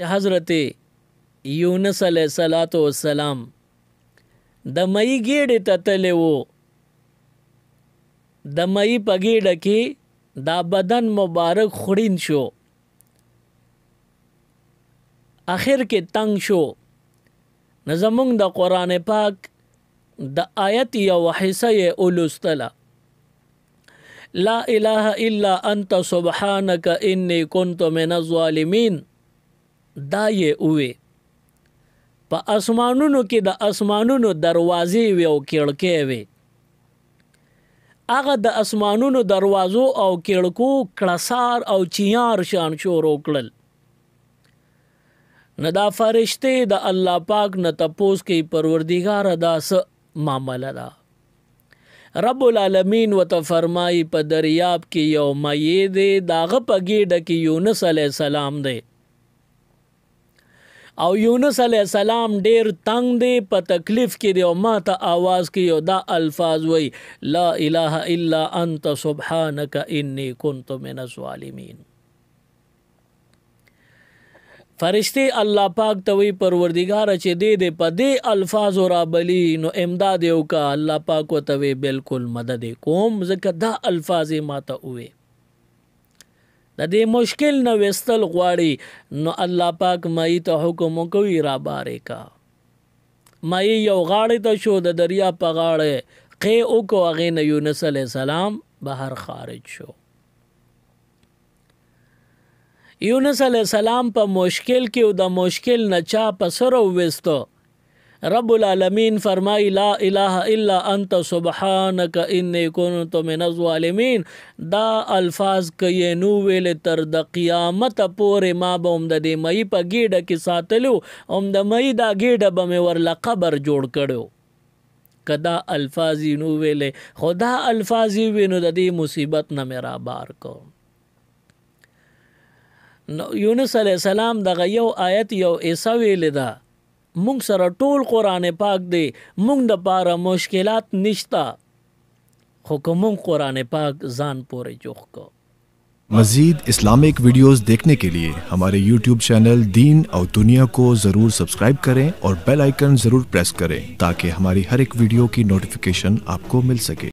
حضرت یونس علیہ الصلوۃ والسلام د مئی ګیډې ته تللی و. د مئی په ګیډه کې دا بدن مبارک خوړین شو، آخر کې تنگ شو. نو زمونږ د قرآن پاک د آیت یو حصه یې ولوستله، لا اله الا انت سبحانک انی کنت من الظالمین. دا یې اوې په اسمانونو کې د اسمانونو دروازې وي او کړکۍ وي. هغه د اسمانونو دروازو او کړکو کړسار او چیار شان شور وکړل. نو دا فرشتې د الله پاک نه تپوس کوي پروردګاره دا څه معامله ده؟ رب العالمین ورته فرمایي په دریاب کې یو مئی دی، د هغه په ګیډه کې یونس علیه السلام دی او یونس علیہ السلام ډیر تنگ دی، په تکلیف کې دی او ما ته آواز کوي او دا الفاظ وی لا اله الا انت سبحانک انی کنت من الظالمین. فرشتي الله پاک ته وی پروردگار چې دې په دې الفاظ را بلی نو امداد یو کا. الله پاک ته وی بالکل مدد کوم، ځکه دا الفاظ ما ته وی د دې مشکل نه وستل غواړي نو الله پاک مئی ته حکم کوي را بارې کا. مئی یو غاړې ته شو، د دریا په غاړه قې وکړو، هغې نه یونس علیه السلام بهر خارج شو. یونس علیه السلام په مشکل کې او د مشکل نه چا په سر وویستو. رب العالمین فرمای لا اله الا انت سبحانک انی کنت من الظالمین. دا الفاظ که نو ویل تر د قیامت پورې ما به هم د دې مئی په ګیډه کې ساتلو، هم د مئی دا ګیډه به مې ورله قبر جوړ کړو که دا الفاظ نو ویلې. خو دا الفاظ وی نو د دې مصیبت نه مې را بار کو. نو یونس علیه السلام دغه یو آیت یو ایسه ویلې ده، مونږ سره ټول قرآن پاک دی، مونږ د پاره مشکلات نشتا، خو که مونږ قرآن پاک ځان پورې جوخ کو. मज़ीद Islamic videos देखने के लिए हमारे YouTube चैनल दीन और दुनिया को ज़रूर सब्सक्राइब करें और बेल आइकन ज़रूर प्रेस करें ताकि हमारी हर एक वीडियो की नोटिफिकेशन आपको मिल सके.